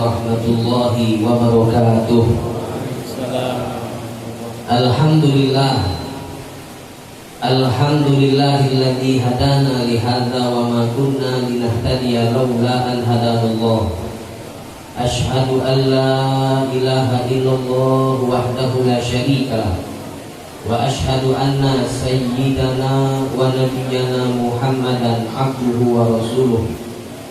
warahmatullahi wabarakatuh. Alhamdulillahilladzi hadana li hadza wa ma kunna linahtadiya laula an hadanallah. Asyhadu an la ilaha illallah wahdahu la syarika lah. Wa asyhadu anna sayyidana wa nabiyyana Muhammadan abduhu wa rasuluh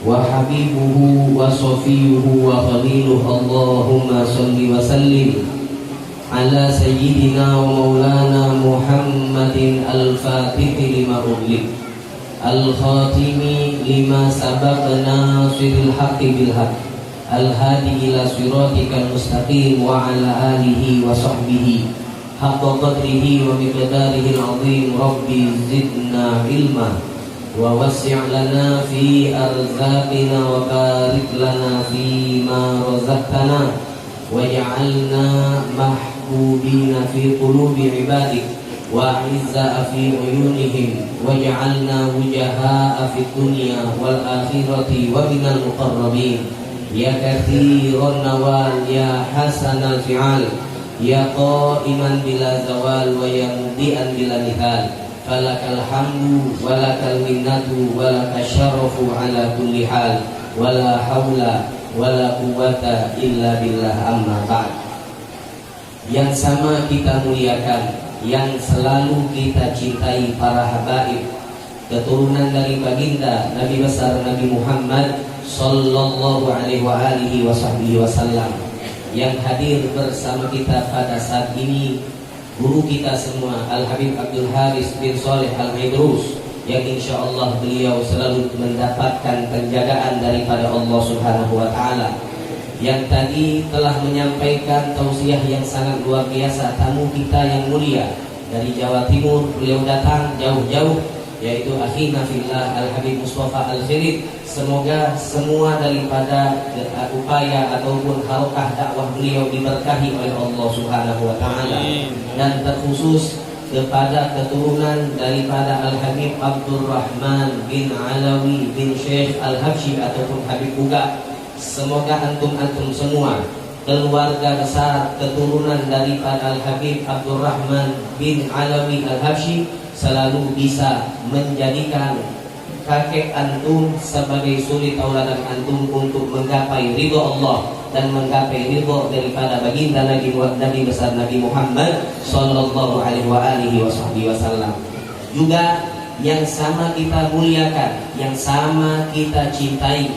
wa habibuhu wa safiyuhu wa khaliluh. Allahumma salli wa sallim ala sayyidina wa maulana Muhammadin al-fatihi lima ughliq al-khatimi lima sabaqna nasiril haqqi bil haqq al-hadi ila siratikal mustaqim wa ala alihi wa sahbihi haqqa qadrihi wa miqdarihi al-azim. Rabbi zidna ilma wa wasi' lana fi arzaqina wa barik lana fi ma razaqtana waj'alna mahbubina fi qulubi ibadik wa 'izza fi uyunihim waj'alna wujahaa fi dunya wal akhirati wa minal muqarrabin ya katsiran nawal ya hasanal fi'al ya qa'iman bila zawal wa ya mudian bila nihal. Falakal hamdu walakal minnatu walakal syarafu ala kulli hal wala haula wala quwwata illa billah. Amma ba'd. Yang sama kita muliakan, yang selalu kita cintai para habaib, keturunan dari baginda Nabi besar Nabi Muhammad sallallahu alaihi wa alihi wasallam, yang hadir bersama kita pada saat ini guru kita semua Al-Habib Abdul Haris bin Saleh Al-Idrus, yang insyaallah beliau selalu mendapatkan penjagaan daripada Allah Subhanahu wa taala, yang tadi telah menyampaikan tausiah yang sangat luar biasa. Tamu kita yang mulia dari Jawa Timur, beliau datang jauh-jauh, yaitu akhina fillah Al-Habib Mustafa Al-Khirid. Semoga semua daripada upaya ataupun harokah dakwah beliau diberkahi oleh Allah Subhanahu wa taala, dan terkhusus kepada keturunan daripada Al-Habib Abdul Rahman bin Alawi bin Syekh Al-Habsyi ataupun Habib Buga. Semoga antum-antum semua keluarga besar keturunan daripada Al-Habib Abdul Rahman bin Alawi Al-Habsyi selalu bisa menjadikan kakek antum sebagai suri tauladan antum untuk menggapai ridho Allah dan menggapai ridho daripada baginda Nabi besar Nabi Muhammad sallallahu alaihi wa alihi wasallam. Juga yang sama kita muliakan, yang sama kita cintai,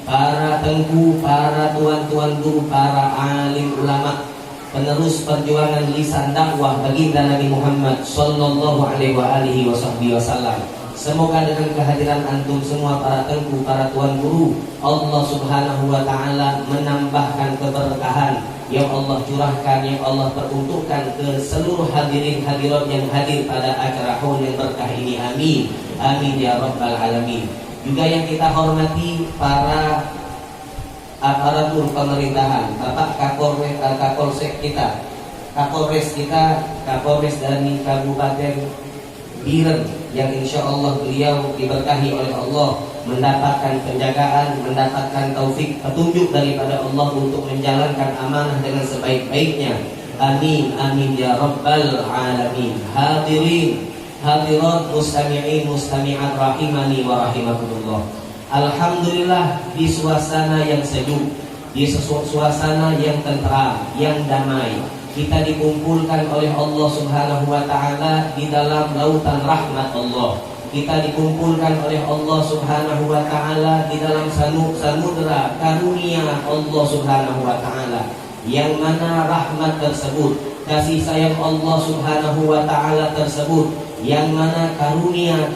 para tengku, para tuan-tuan guru, para alim ulama, penerus perjuangan lisan dakwah baginda Nabi Muhammad sallallahu alaihi wa alihi wasallam. Semoga dengan kehadiran antum semua para tengku, para tuan guru, Allah Subhanahu wa taala menambahkan keberkahan yang Allah curahkan, yang Allah peruntukkan ke seluruh hadirin hadirat yang hadir pada acara haul yang berkah ini. Amin. Amin ya rabbal alamin. Juga yang kita hormati para aparatur pemerintahan, Bapak Kapolsek kita, Kapolres kita, Kapolres dari Kabupaten Biren, yang insya Allah beliau diberkahi oleh Allah, mendapatkan penjagaan, mendapatkan taufik petunjuk daripada Allah untuk menjalankan amanah dengan sebaik-baiknya. Amin, amin ya rabbal alamin. Hadirin, hadirat, mustami'in, mustami'at rahimani wa rahimakumullah. Alhamdulillah, di suasana yang sejuk, di suasana yang tentram, yang damai, kita dikumpulkan oleh Allah Subhanahu wa taala di dalam lautan rahmat Allah. Kita dikumpulkan oleh Allah Subhanahu wa taala di dalam samudra karunia Allah Subhanahu wa taala, yang mana rahmat tersebut, kasih sayang Allah Subhanahu wa taala tersebut, yang mana karunia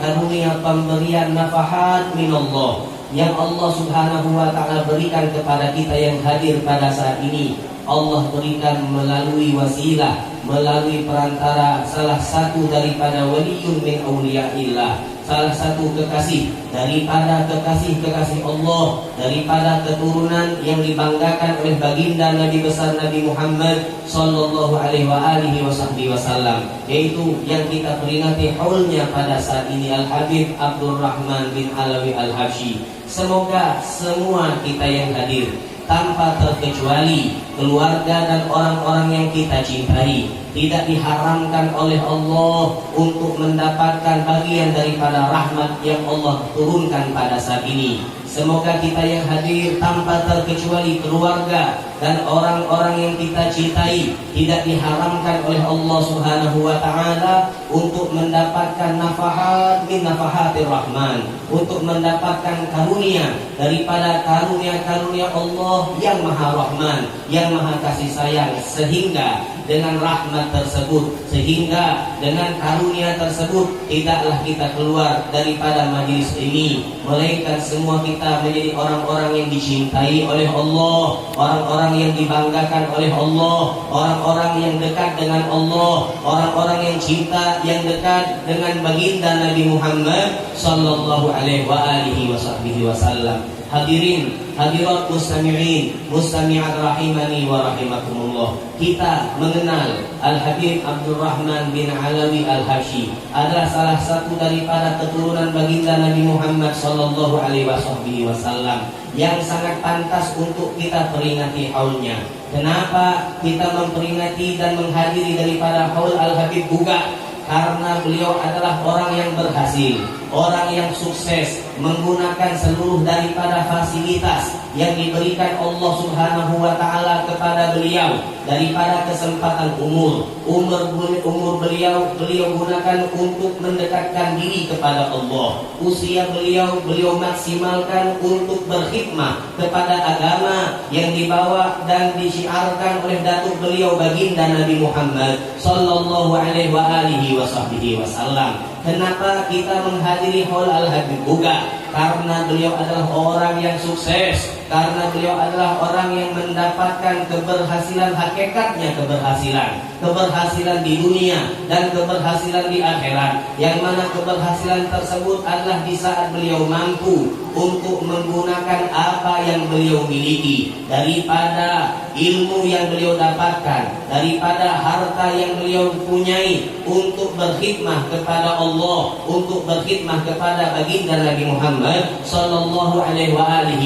pemberian nafahat minallah yang Allah Subhanahu wa taala berikan kepada kita yang hadir pada saat ini, Allah berikan melalui wasilah, melalui perantara salah satu daripada waliyun min awliyaillah, salah satu kekasih daripada kekasih-kekasih Allah, daripada keturunan yang dibanggakan oleh baginda Nabi besar Nabi Muhammad sallallahu alaihi wa alihi wasallam, yaitu yang kita peringati haulnya pada saat ini, Al-Habib Abdul Rahman bin Alawi Al-Habsyi. Semoga semua kita yang hadir tanpa terkecuali keluarga dan orang-orang yang kita cintai. Tidak diharamkan oleh Allah untuk mendapatkan bagian daripada rahmat yang Allah turunkan pada saat ini. Semoga kita yang hadir tanpa terkecuali keluarga dan orang-orang yang kita cintai tidak diharamkan oleh Allah Subhanahu wa taala untuk mendapatkan nafahat min nafahatir Rahman, untuk mendapatkan karunia daripada karunia-karunia Allah yang Maha Rahman, yang Maha kasih sayang, sehingga dengan rahmat tersebut, sehingga dengan karunia tersebut tidaklah kita keluar daripada majlis ini, melainkan semua kita menjadi orang-orang yang dicintai oleh Allah, orang-orang yang dibanggakan oleh Allah, orang-orang yang dekat dengan Allah, orang-orang yang cinta, yang dekat dengan baginda Nabi Muhammad sallallahu alaihi wasallam. Hadirin, hadirat mustami'in, mustami'at rahimani wa rahimakumullah. Kita mengenal Al-Habib Abdurrahman bin Alawi Al-Habsyi adalah salah satu daripada keturunan baginda Nabi Muhammad sallallahu alaihi wasallam yang sangat pantas untuk kita peringati haulnya. Kenapa kita memperingati dan menghadiri daripada haul Al-Habib juga? Karena beliau adalah orang yang berhasil, orang yang sukses menggunakan seluruh daripada fasilitas yang diberikan Allah Subhanahu wa taala kepada beliau, daripada kesempatan umur beliau gunakan untuk mendekatkan diri kepada Allah. Usia beliau maksimalkan untuk berkhidmah kepada agama yang dibawa dan disiarkan oleh datuk beliau baginda Nabi Muhammad sallallahu alaihi wasallam. Kenapa kita menghadiri haul Al-Habib juga? Karena beliau adalah orang yang sukses, karena beliau adalah orang yang mendapatkan keberhasilan, hakikatnya keberhasilan di dunia dan keberhasilan di akhirat, yang mana keberhasilan tersebut adalah di saat beliau mampu untuk menggunakan apa yang beliau miliki, daripada ilmu yang beliau dapatkan, daripada harta yang beliau punyai, untuk berkhidmah kepada Allah, untuk berkhidmah kepada baginda Nabi Muhammad sallallahu alaihi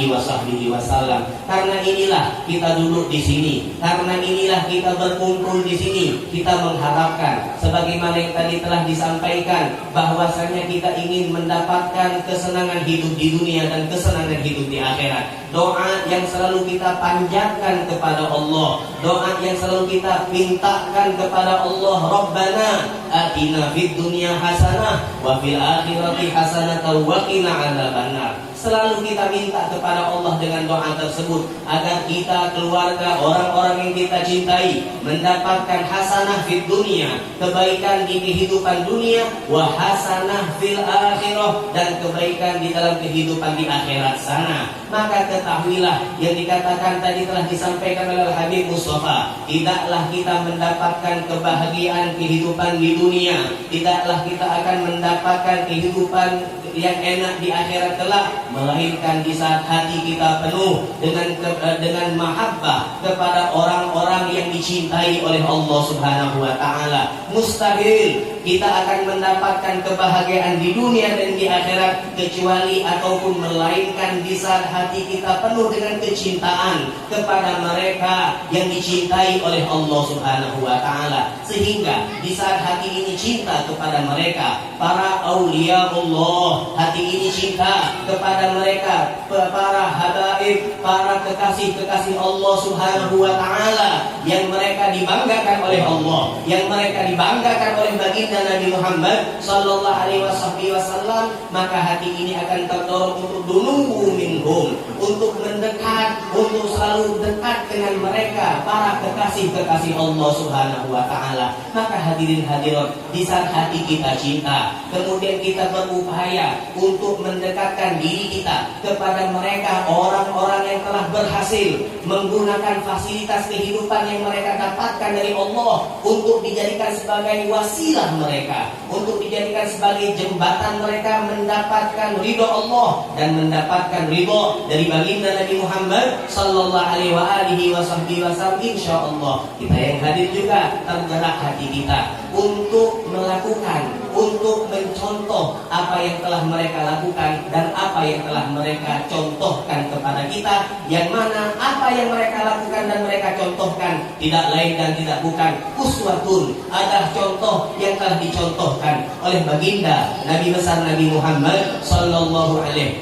wasallam. Karena inilah kita duduk di sini, karena inilah kita berkumpul di sini. Kita mengharapkan, sebagaimana yang tadi telah disampaikan, bahwasanya kita ingin mendapatkan kesenangan hidup di dunia dan kesenangan hidup di akhirat. Doa yang selalu kita panjatkan kepada Allah, doa yang selalu kita mintakan kepada Allah, Rabbana atina fid dunya hasanah wa fil akhirati hasanah wa qina adzabannar. Selalu kita minta kepada Allah dengan doa tersebut agar kita, keluarga, orang-orang yang kita cintai mendapatkan hasanah fid dunya, kebaikan di kehidupan dunia, wa hasanah fil akhirah, dan kebaikan di dalam kehidupan di akhirat sana. Maka ketahuilah yang dikatakan tadi telah disampaikan oleh Habib Mustafa, tidaklah kita mendapatkan kebahagiaan kehidupan di dunia, tidaklah kita akan mendapatkan kehidupan yang enak di akhirat kelak, melainkan di saat hati kita penuh dengan mahabbah kepada orang-orang yang dicintai oleh Allah Subhanahu wa taala. Mustahil kita akan mendapatkan kebahagiaan di dunia dan di akhirat kecuali ataupun melainkan di saat hati kita penuh dengan kecintaan kepada mereka yang dicintai oleh Allah Subhanahu wa taala. Sehingga di saat hati ini cinta kepada mereka, para aulia Allah, hati ini cinta kepada mereka, para habaib, para kekasih-kekasih Allah Subhanahu wa taala yang mereka dibanggakan oleh Allah, yang mereka dibanggakan oleh baginda Nabi Muhammad sallallahu alaihi wasallam, maka hati ini akan terdorong untuk dunuwu minhum, untuk mendekat, untuk selalu dekat dengan mereka, para kekasih-kekasih Allah Subhanahu wa taala. Maka hadirin hadirat, di saat hati kita cinta, kemudian kita berupaya untuk mendekatkan diri kita kepada mereka, orang-orang yang telah berhasil menggunakan fasilitas kehidupan yang mereka dapatkan dari Allah untuk dijadikan sebagai wasilah mereka, untuk dijadikan sebagai jembatan mereka mendapatkan ridho Allah dan mendapatkan ridho dari baginda Nabi Muhammad sallallahu alaihi wasallam. Insyaallah kita yang hadir juga tergerak hati kita untuk melakukan, untuk mencontoh apa apa yang telah mereka lakukan dan apa yang telah mereka contohkan kepada kita, yang mana apa yang mereka lakukan dan mereka contohkan tidak lain dan tidak bukan uswatun, adalah contoh yang telah dicontohkan oleh baginda Nabi besar Nabi Muhammad sallallahu alaihi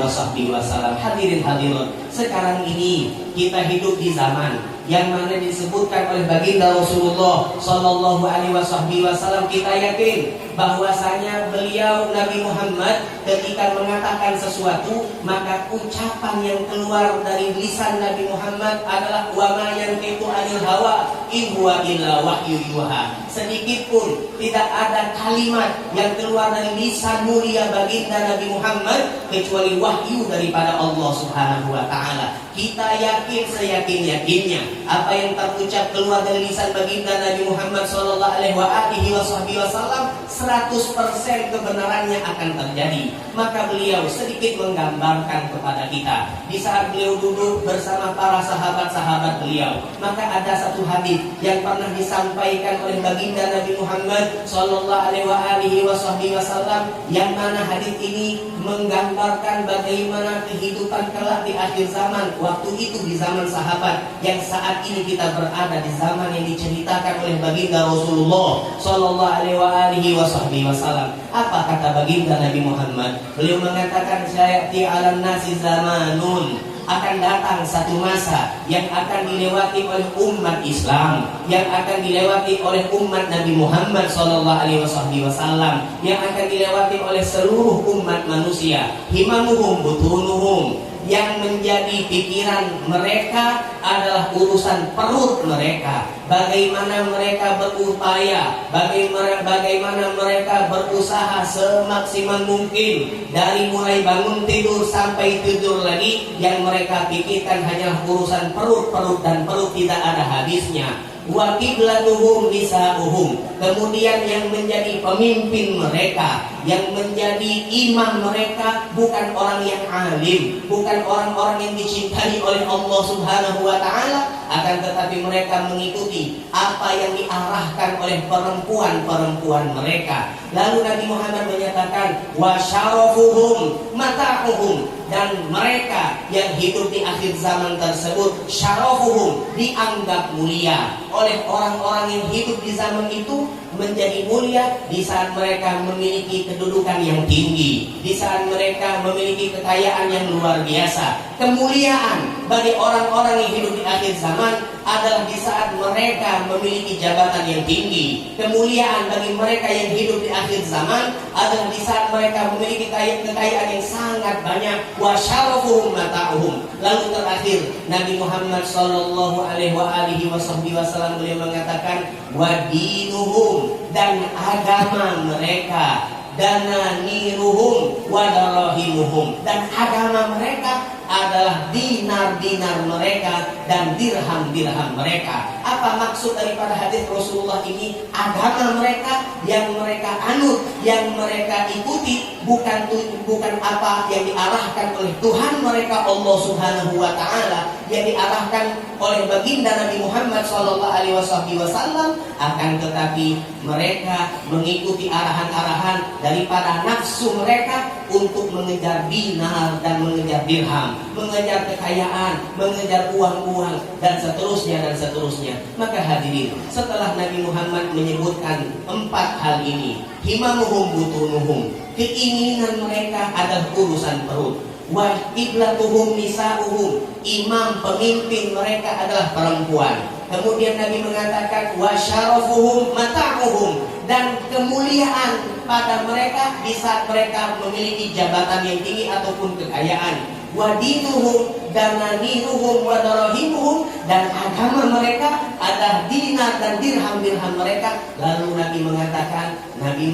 wasallam. Hadirin hadirat, sekarang ini kita hidup di zaman yang mana disebutkan oleh baginda Rasulullah sallallahu alaihi wasallam. Kita yakin bahwasanya beliau Nabi Muhammad ketika mengatakan sesuatu, maka ucapan yang keluar dari lisan Nabi Muhammad adalah wa ma yantiqu anil hawa in huwa illa wahyu yuha. Sedikit pun tidak ada kalimat yang keluar dari lisan mulia baginda Nabi Muhammad kecuali wahyu daripada Allah Subhanahu wa taala. Kita yakin seyakin-yakinnya apa yang terucap keluar dari lisan baginda Nabi Muhammad sallallahu alaihi wasallam 100% kebenarannya akan terjadi. Maka beliau sedikit menggambarkan kepada kita di saat beliau duduk bersama para sahabat-sahabat beliau. Maka ada satu hadis yang pernah disampaikan oleh baginda Nabi Muhammad sallallahu alaihi wasallam, yang mana hadis ini menggambarkan bagaimana kehidupan kelak di akhir zaman. Waktu itu di zaman sahabat, yang saat ini kita berada di zaman yang diceritakan oleh baginda Rasulullah sallallahu alaihi wasallam. Apa kata baginda Nabi Muhammad? Beliau mengatakan, sayati 'alan nasi zamanun, akan datang satu masa yang akan dilewati oleh umat Islam, yang akan dilewati oleh umat Nabi Muhammad sallallahu alaihi wasallam, yang akan dilewati oleh seluruh umat manusia. Himamuhum butunuhum, yang menjadi pikiran mereka adalah urusan perut mereka. Bagaimana mereka berupaya, bagaimana mereka berusaha semaksimal mungkin dari mulai bangun tidur sampai tidur lagi, yang mereka pikirkan hanyalah urusan perut dan perut tidak ada habisnya. Wa qiblatuhum nisa'uhum, kemudian yang menjadi pemimpin mereka, yang menjadi imam mereka bukan orang yang alim, bukan orang-orang yang dicintai oleh Allah Subhanahu wa taala, akan tetapi mereka mengikuti apa yang diarahkan oleh perempuan-perempuan mereka. Lalu Nabi Muhammad menyatakan wa syarafuhum mata'uhum, dan mereka yang hidup di akhir zaman tersebut syarafuhum, dianggap mulia oleh orang-orang yang hidup di zaman itu, menjadi mulia di saat mereka memiliki kedudukan yang tinggi, di saat mereka memiliki kekayaan yang luar biasa. Kemuliaan bagi orang-orang yang hidup di akhir zaman adalah di saat mereka memiliki jabatan yang tinggi. Kemuliaan bagi mereka yang hidup di akhir zaman adalah di saat mereka memiliki kekayaan yang sangat banyak. Wa syarafuhum mata'uhum. Lalu terakhir Nabi Muhammad sallallahu alaihi wasallam beliau mengatakan wa dinuhum, dan agama mereka, dana niruhum wa darahimuhum, dan agama mereka adalah dinar-dinar mereka dan dirham-dirham mereka. Apa maksud daripada hadis Rasulullah ini? Agama mereka yang mereka anut, yang mereka ikuti, bukan apa yang diarahkan oleh Tuhan mereka Allah Subhanahu wa taala, yang diarahkan oleh baginda Nabi Muhammad sallallahu alaihi wasallam, akan tetapi mereka mengikuti arahan-arahan daripada nafsu mereka untuk mengejar dinar dan mengejar dirham, mengejar kekayaan, mengejar uang-uang, dan seterusnya. Maka hadirin, setelah Nabi Muhammad menyebutkan 4 hal ini, himamuhum butunuhum, keinginan mereka adalah urusan perut, wa qiblatuhum nisa'uhum, imam pemimpin mereka adalah perempuan. Kemudian Nabi mengatakan wa syarafuhum mata'uhum, dan kemuliaan pada mereka di saat mereka memiliki jabatan yang tinggi ataupun kekayaan. Wa dinuhum dananiruhum wa darahimuhum, dan agama mereka adalah dinar dan dirham-dirham mereka. Lalu Nabi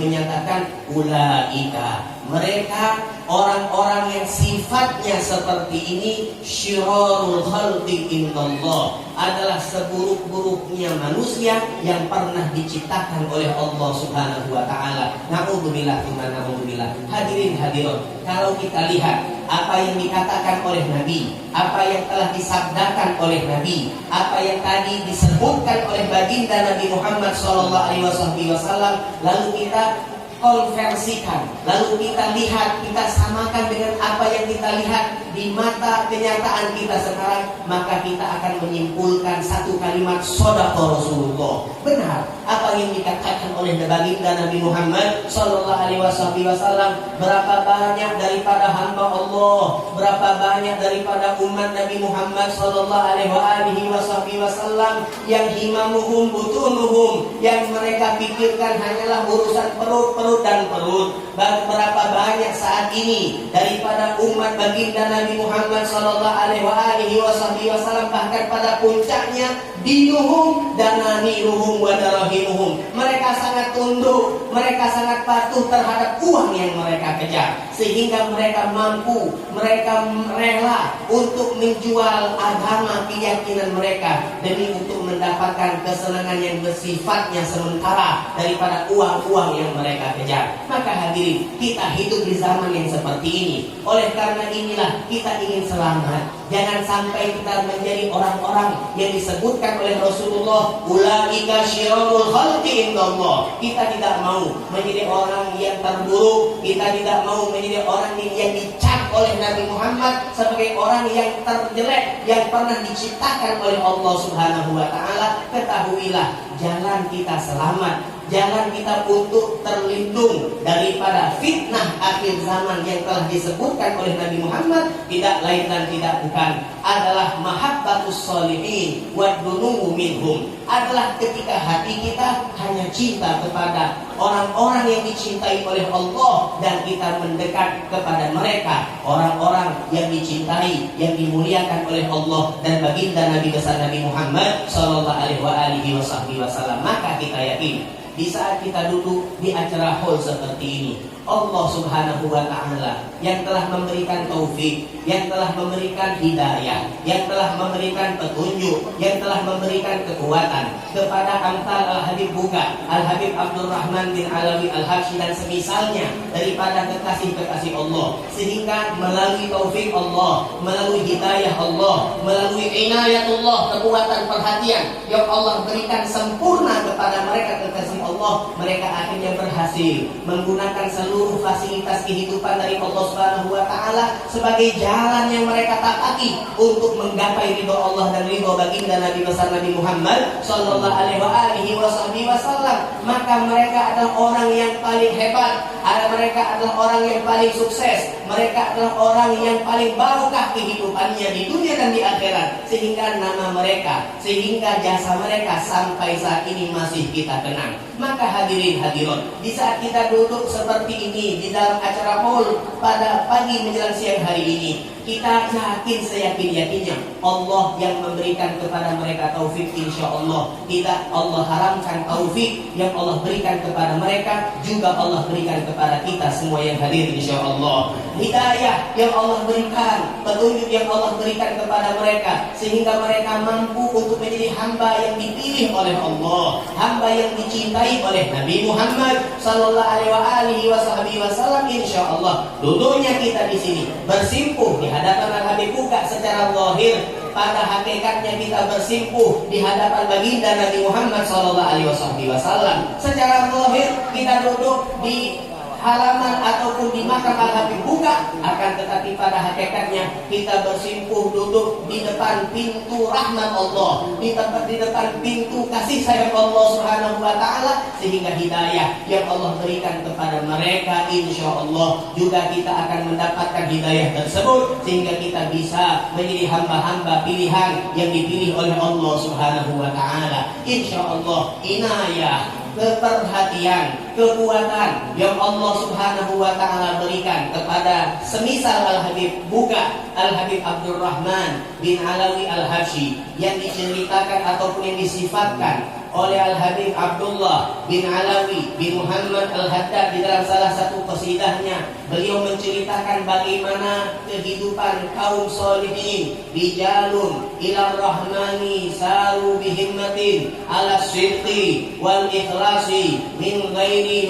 menyatakan ulaika, mereka orang-orang yang sifatnya seperti ini, syirarul khalqi indallah, adalah seburuk-buruknya manusia yang pernah diciptakan oleh Allah Subhanahu wa taala. Na'udzubillah tsumma na'udzubillah. Hadirin hadirat, kalau kita lihat apa yang dikatakan oleh Nabi, apa yang telah disabdakan oleh Nabi, apa yang tadi disebutkan oleh baginda Nabi Muhammad sallallahu alaihi wasallam, lalu kita konversikan, lalu kita lihat, kita samakan dengan apa yang kita lihat di mata kenyataan kita sekarang, maka kita akan menyimpulkan satu kalimat shadaqah Rasulullah. Benar apa yang dikatakan oleh baginda Nabi Muhammad sallallahu alaihi wasallam. Berapa banyak daripada hamba Allah, berapa banyak daripada umat Nabi Muhammad sallallahu alaihi wasallam yang himamuhum butunuhum, yang mereka pikirkan hanyalah urusan perut dan perut. Berapa banyak saat ini daripada umat baginda Nabi Muhammad sallallahu alaihi wasallam, bahkan pada puncaknya dinuhum dan naniruhum wa darahimuhum. Mereka sangat tunduk, mereka sangat patuh terhadap uang yang mereka kejar, sehingga mereka mampu, mereka rela untuk menjual agama keyakinan mereka demi untuk mendapatkan kesenangan yang bersifatnya sementara daripada uang-uang yang mereka kejar. Maka hadirin, kita hidup di zaman yang seperti ini. Oleh karena inilah kita ingin selamat. Jangan sampai kita menjadi orang-orang yang disebutkan oleh Rasulullah, ulaika syirarul khalqi indallah. Kita tidak mau menjadi orang yang terburuk, kita tidak mau menjadi orang yang dicap oleh Nabi Muhammad sebagai orang yang terjelek yang pernah diciptakan oleh Allah Subhanahu wa taala. Ketahuilah, jalan kita selamat, jalan kita untuk terlindung daripada fitnah akhir zaman yang telah disebutkan oleh Nabi Muhammad tidak lain dan tidak bukan adalah mahabbatus sholihin wa dunumu minhum. Adalah ketika hati kita hanya cinta kepada orang-orang yang dicintai oleh Allah dan kita mendekat kepada mereka, orang-orang yang dicintai, yang dimuliakan oleh Allah dan baginda Nabi besar Nabi Muhammad sallallahu alaihi wasallam. Maka kita yakin di saat kita duduk di acara hall seperti ini, Allah Subhanahu wa taala yang telah memberikan taufik, yang telah memberikan hidayah, yang telah memberikan petunjuk, yang telah memberikan kekuatan kepada amsal Al-Habib Buka, Al-Habib Abdurrahman bin Alawi Al-Habsyi dan semisalnya daripada kekasih-kekasih Allah, sehingga melalui taufik Allah, melalui hidayah Allah, melalui inayatullah, kekuatan perhatian yang Allah berikan sempurna kepada mereka kekasih Allah, mereka akhirnya berhasil menggunakan seluruh fasilitas kehidupan dari Allah Subhanahu wa taala sebagai jalan yang mereka tapaki untuk menggapai ridho Allah dan ridho baginda Nabi besar Nabi Muhammad sallallahu alaihi wasallam. Maka mereka adalah orang yang paling hebat, mereka adalah orang yang paling sukses, mereka adalah orang yang paling barokah kehidupannya di dunia dan di akhirat, sehingga nama mereka, sehingga jasa mereka sampai saat ini masih kita kenang. Maka hadirin hadirat, di saat kita duduk seperti ini di dalam acara hall pada pagi menjelang siang hari ini, kita yakin seyakin-yakinnya Allah yang memberikan kepada mereka taufik. Insya Allah tidak Allah haramkan taufik yang Allah berikan kepada mereka, juga Allah berikan kepada kita semua yang hadir. Insya Allah hidayah yang Allah berikan, petunjuk yang Allah berikan kepada mereka, sehingga mereka mampu untuk menjadi hamba yang dipilih oleh Allah, hamba yang dicintai oleh Nabi Muhammad sallallahu alaihi wasallam. Insya Allah duduknya kita di sini bersimpuh di hadapan Al-Habib Buka secara zahir, pada hakikatnya kita bersimpuh di hadapan baginda Nabi Muhammad sallallahu alaihi wasallam. Secara zahir kita duduk di halaman ataupun di makam Al-Habib Buka, akan tetapi pada hakikatnya kita bersimpuh duduk di depan pintu rahmat Allah, di depan pintu kasih sayang Allah Subhanahu wa taala, sehingga hidayah yang Allah berikan kepada mereka insya Allah juga kita akan mendapatkan hidayah tersebut, sehingga kita bisa menjadi hamba-hamba pilihan yang dipilih oleh Allah Subhanahu wa taala. Insya Allah inayah, keperhatian, kekuatan yang Allah Subhanahu wa taala berikan kepada semisal Al-Habib Buka, Al-Habib Abdurrahman bin Alawi Al-Habsyi yang diceritakan ataupun yang disifatkan oleh Al-Habib Abdullah bin Alawi bin Muhammad Al-Haddad di dalam salah satu qasidahnya. Beliau menceritakan bagaimana kehidupan kaum solihin, rijalun ila rahmani saru bihimmatin ala sidqi wal ikhlasi min ghairi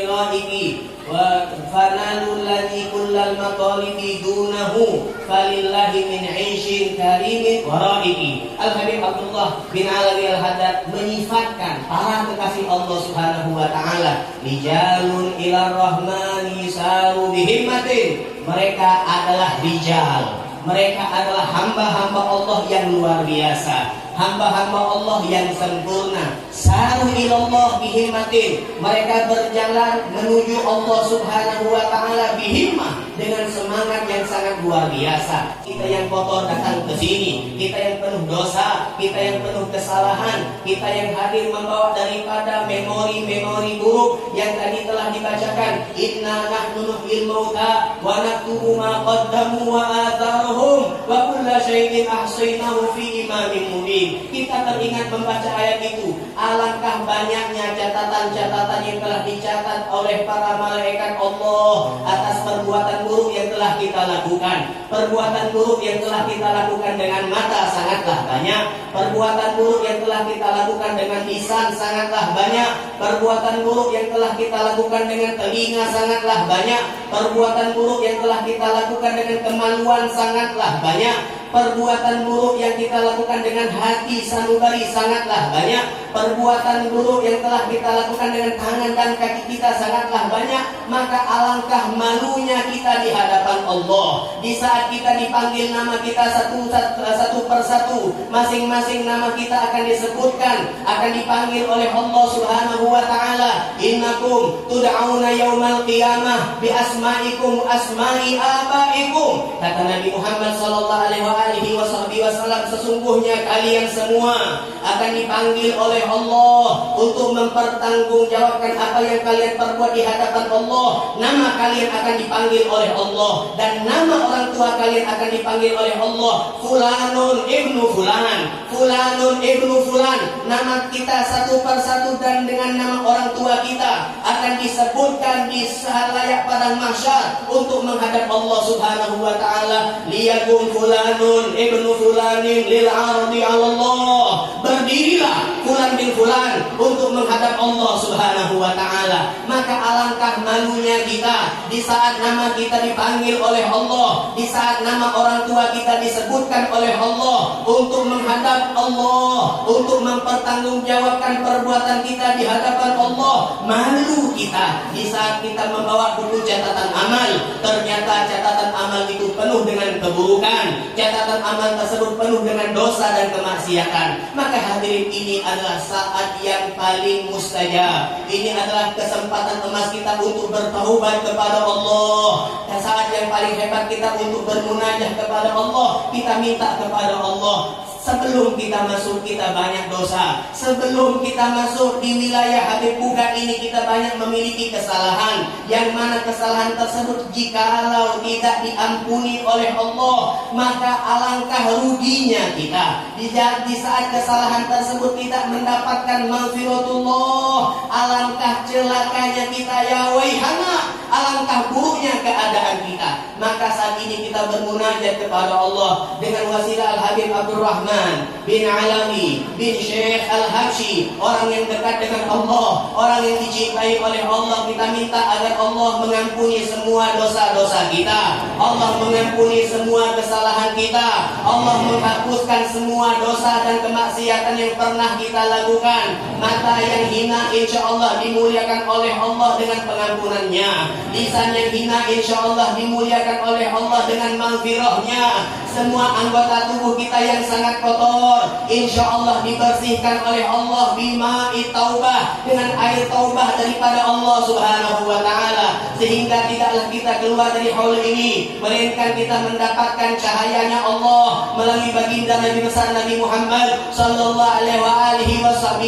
raiki wa fanalul ladzi kullal matalibi dunahu falillahi min 'aisyin karimin wa raiki. Al-Habib Abdullah bin Alawi Al-Haddad menyifatkan para kekasih Allah Subhanahu wa taala taala, rijalun ila rahmani saru bihimmatin. Mereka adalah rijal, mereka adalah hamba-hamba Allah yang luar biasa, hamba-hamba Allah yang sempurna. Saru ilallah bihimmatin, mereka berjalan menuju Allah Subhanahu wa taala bihimmah, dengan semangat yang sangat luar biasa. Kita yang kotor datang ke sini, kita yang penuh dosa, kita yang penuh kesalahan, kita yang hadir membawa daripada memori-memori buruk yang tadi telah dibacakan. Inna nahnu nuhyil mauta wa naktubu ma qaddamu wa atharuhum wa kulla syai'in ahsaynahu fi imamin mubin. Kita teringat membaca ayat itu. Alangkah banyaknya catatan-catatan yang telah dicatat oleh para malaikat Allah atas perbuatan buruk yang telah kita lakukan. Perbuatan buruk yang telah kita lakukan dengan mata sangatlah banyak. Perbuatan buruk yang telah kita lakukan dengan lisan sangatlah banyak. Perbuatan buruk yang telah kita lakukan dengan telinga sangatlah banyak. Perbuatan buruk yang telah kita lakukan dengan kemaluan sangatlah banyak. Perbuatan buruk yang kita lakukan dengan hati sanubari sangatlah banyak. Perbuatan buruk yang telah kita lakukan dengan tangan dan kaki kita sangatlah banyak. Maka alangkah malunya kita di hadapan Allah. Di saat kita dipanggil nama kita satu persatu, masing-masing nama kita akan disebutkan, akan dipanggil oleh Allah Subhanahu wa taala. Innakum tud'auna yaumal qiyamah bi asma'ikum asma'i abaikum. Kata Nabi Muhammad sallallahu alaihi wasallam, sesungguhnya kalian semua akan dipanggil oleh Allah untuk mempertanggungjawabkan apa yang kalian perbuat di hadapan Allah. Nama kalian akan dipanggil oleh Allah dan nama orang tua kalian akan dipanggil oleh Allah. Fulanun ibnu fulan, fulanun ibnu fulan. Nama kita satu persatu dan dengan nama orang tua kita akan disebutkan di halayak padang mahsyar untuk menghadap Allah Subhanahu wa taala. Liyaqum fulanun ibnu fulanin lil ardi 'ala Allah. Berdirilah fulan bin fulan untuk menghadap Allah Subhanahu wa taala. Maka alangkah malunya kita di saat nama kita dipanggil oleh Allah, di saat nama orang tua kita disebutkan oleh Allah untuk menghadap Allah, untuk mempertanggungjawabkan perbuatan kita di hadapan Allah. Malu kita di saat kita membawa buku catatan amal, ternyata catatan amal itu penuh dengan keburukan, catatan amal tersebut penuh dengan dosa dan kemaksiatan. Maka hadirin, ini adalah saat yang paling mustajab. Ini adalah kesempatan emas kita untuk bertaubat kepada Allah. Dan saat yang paling hebat kita untuk bermunajat kepada Allah. Kita minta kepada Allah. Sebelum kita masuk kita banyak dosa. Sebelum kita masuk di wilayah Habib Buka ini kita banyak memiliki kesalahan. Yang mana kesalahan tersebut jikalau tidak diampuni oleh Allah, maka alangkah ruginya kita. Di saat kesalahan tersebut tidak mendapatkan maghfiratullah, alangkah celakanya kita, ya waihana, alangkah buruknya keadaan kita. Maka saat ini kita bermunajat kepada Allah dengan wasilah Al-Habib Abdurrahman bin Alawi bin Syekh Al-Habsyi, orang yang dekat dengan Allah, orang yang dicintai oleh Allah. Kita minta agar Allah mengampuni semua dosa-dosa kita, Allah mengampuni semua kesalahan kita, Allah menghapuskan semua dosa dan kemaksiatan yang pernah kita lakukan. Mata yang hina insya Allah dimuliakan oleh Allah dengan pengampunannya. Lisan yang hina insya Allah dimuliakan oleh Allah dengan maghfirahnya. Semua anggota tubuh kita yang sangat kotor insya Allah dibersihkan oleh Allah bima'i taubah, dengan air taubah daripada Allah Subhanahu wa ta'ala, sehingga tidaklah kita keluar dari haul ini melainkan kita mendapatkan cahayanya Allah melalui baginda Nabi besar Nabi Muhammad sallallahu alaihi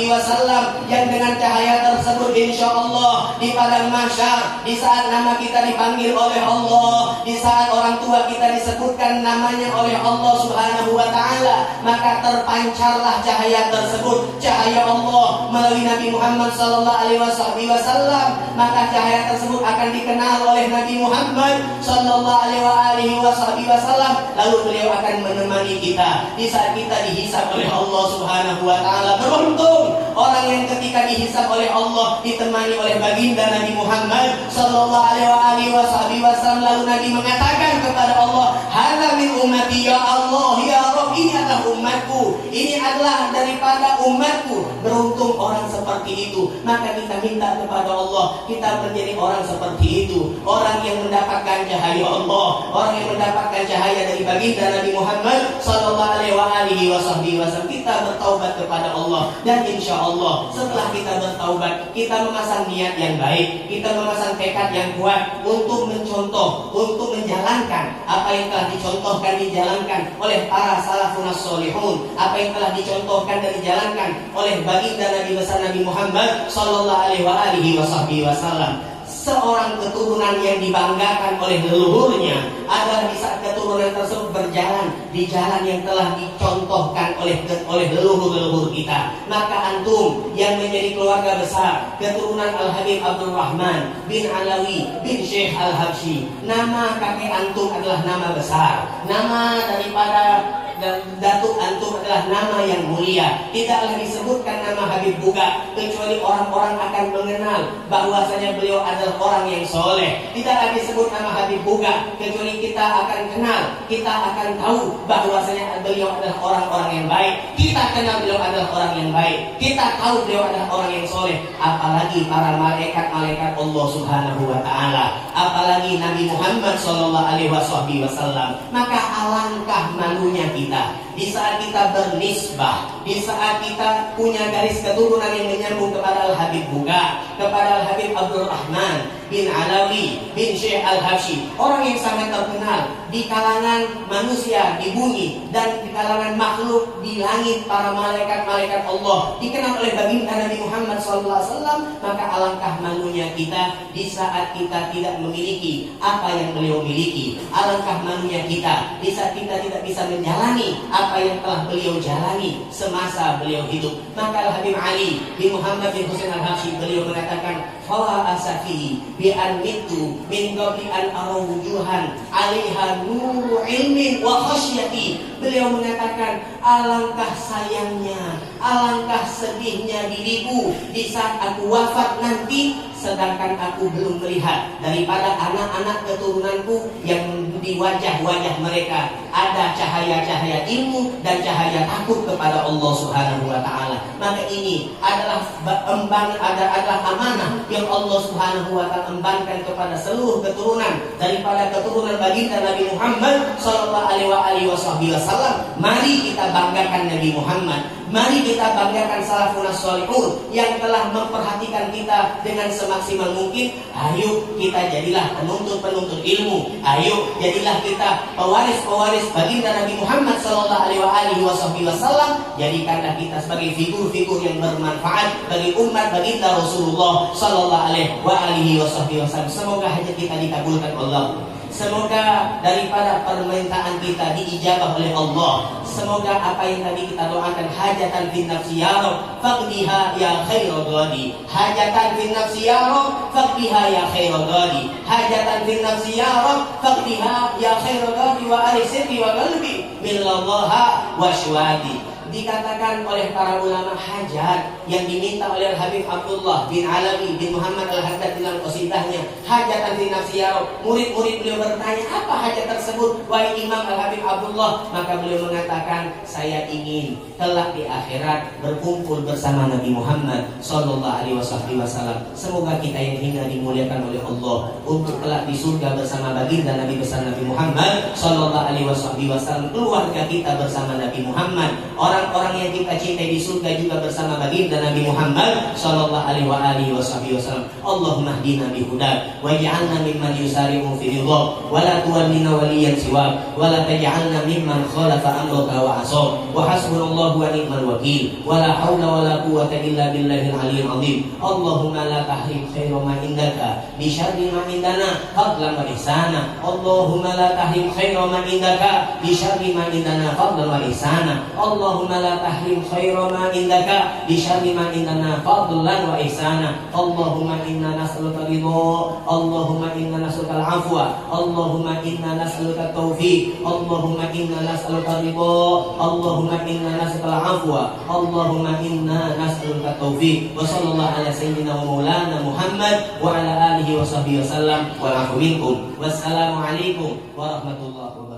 wasallam, yang dengan cahaya tersebut insya Allah di padang mahsyar, di saat nama kita dipanggil oleh Allah, di saat orang tua kita disebutkan namanya oleh Allah Subhanahu wa ta'ala, maka terpancarlah cahaya tersebut, cahaya Allah melalui Nabi Muhammad sallallahu alaihi wasallam. Maka cahaya tersebut akan dikenal oleh Nabi Muhammad sallallahu alaihi wasallam, lalu beliau akan menemani kita di saat kita dihisab oleh Allah Subhanahu wa ta'ala. Beruntung orang yang ketika dihisab oleh Allah ditemani oleh baginda Nabi Muhammad sallallahu alaihi wasallam. Lalu Nabi mengatakan kepada Allah, "Hadza min ummati ya Allah, ya Rabb, ini adalah umat umatku, ini adalah daripada umatku. Beruntung orang seperti itu. Maka kita minta kepada Allah, kita menjadi orang seperti itu, orang yang mendapatkan cahaya Allah, orang yang mendapatkan cahaya dari baginda Nabi Muhammad sallallahu alaihi wasallam. Kita bertaubat kepada Allah, dan insya Allah setelah kita bertaubat, kita memasang niat yang baik, kita memasang tekad yang kuat untuk mencontoh, untuk menjalankan apa yang telah dicontohkan, dijalankan oleh para salafun as-solihun, apa yang telah dicontohkan dan dijalankan oleh baginda Nabi besar Nabi Muhammad sallallahu alaihi wasallam. Seorang keturunan yang dibanggakan oleh leluhurnya adalah di saat keturunan tersebut berjalan di jalan yang telah dicontohkan oleh leluhur kita. Maka antum yang menjadi keluarga besar keturunan Al-Habib Abdul Rahman bin Alawi bin Syekh Al-Habsyi, nama kakek antum adalah nama besar, nama daripada datuk antum adalah nama yang mulia. Tidaklah disebutkan nama Habib Buga kecuali orang-orang akan mengenal bahwasanya beliau adalah orang yang soleh. Tidaklah disebut nama Habib Buga kecuali kita akan kenal, kita akan tahu bahwasanya beliau adalah orang-orang yang baik. Kita kenal beliau adalah orang yang baik, kita tahu beliau adalah orang yang soleh. Apalagi para malaikat-malaikat Allah Subhanahu wa taala, apalagi Nabi Muhammad sallallahu alaihi wasallam. Maka alangkah malunya kita di saat kita bernisbah, di saat kita punya garis keturunan yang menyambung kepada Al-Habib Buga, kepada Al-Habib Abdul Rahman bin Alawi bin Syekh Al-Habsyi, orang yang sangat terkenal di kalangan manusia di bumi dan di kalangan makhluk di langit, para malaikat-malaikat Allah, dikenal oleh baginda Nabi Muhammad SAW. Maka alangkah malunya kita di saat kita tidak memiliki apa yang beliau miliki. Alangkah malunya kita di saat kita tidak bisa menjalani apa yang telah beliau jalani semasa beliau hidup. Maka Al-Habib Ali bin Muhammad bin Husain Al-Habsyi, beliau mengatakan, "Fala asafi bi an mitu min qabli an ara wujuhan 'alaiha nuru ilmin wa khasyati." Beliau mengatakan, alangkah sayangnya, alangkah sedihnya diriku di saat aku wafat nanti, sedangkan aku belum melihat daripada anak-anak keturunanku yang di wajah-wajah mereka ada cahaya-cahaya ilmu dan cahaya takut kepada Allah Subhanahu wa taala. Maka ini adalah adalah amanah yang Allah Subhanahu wa taala embankan kepada seluruh keturunan daripada keturunan baginda Nabi Muhammad sallallahu alaihi wasallam. Mari kita banggakan Nabi Muhammad. Mari kita banggakan salafun as-solihun yang telah memperhatikan kita dengan semaksimal mungkin. Ayo kita jadilah penuntut-penuntut ilmu. Ayo jadilah kita pewaris-pewaris baginda Nabi Muhammad sallallahu alaihi wasallam. Jadikanlah kita sebagai figur-figur yang bermanfaat bagi umat baginda Rasulullah sallallahu alaihi wasallam. Semoga hajat kita dikabulkan Allah. Semoga daripada permintaan kita diijabah oleh Allah. Semoga apa yang tadi kita doakan, hajatan fin nafsi ya Rabb faqdiha ya khairal ghadi. Hajatan fin nafsi ya Rabb faqdiha ya khairal ghadi. Hajatan fin nafsi ya Rabb faqdiha ya khairal ghadi wa arisiti wa qalbi billallaha wa syuhadi. Dikatakan oleh para ulama hajat yang diminta oleh Habib Abdullah bin Alawi bin Muhammad Al-Haddad dalam qasidahnya, hajatan fi nafsi ya Rabb. Murid-murid beliau bertanya, apa hajat tersebut wahai Imam Al-Habib Abdullah? Maka beliau mengatakan, saya ingin kelak di akhirat berkumpul bersama Nabi Muhammad sallallahu alaihi wasallam. Semoga kita yang hina dimuliakan oleh Allah untuk kelak di surga bersama baginda Nabi besar Nabi Muhammad sallallahu alaihi wasallam. Keluarga kita bersama Nabi Muhammad, orang-orang yang kita cintai di surga juga bersama baginda Nabi Muhammad sallallahu alaihi wasallam. Allahumma hdina bihudak waj'alna mimman yusari'u fi ridha wa la tuwallina waliyan siwak wa la taj'alna mimman khalafa amraka wa asab wa hasbunallahu wa ni'mal wakil wa la haula wa la quwwata illa billahil aliyyil azim. Allahumma la tahrim khairu ma indaka bi syarri ma indana fadlan wa ihsana. Allahumma la tahrim khairu ma indaka bi syarri ma indana fadlan wa ihsana. Allahumma la tahrim khairu ma indaka bi syarri ma indana fadlan wa ihsana. Allahumma inna nas'aluka ridha, Allahumma inna nas'aluka al-afwa, Allahumma inna nas'aluka at-taufiq, Allahumma inna nas'aluka ridha, Allahumma inna nas'aluka al-afwa, Allahumma inna nas'aluka at-taufiq. Wa sallallahu ala sayyidina wa maulana Muhammad wa ala alihi wa sahbihi wasallam wa afu minkum. Wassalamu alaikum warahmatullahi wabarakatuh.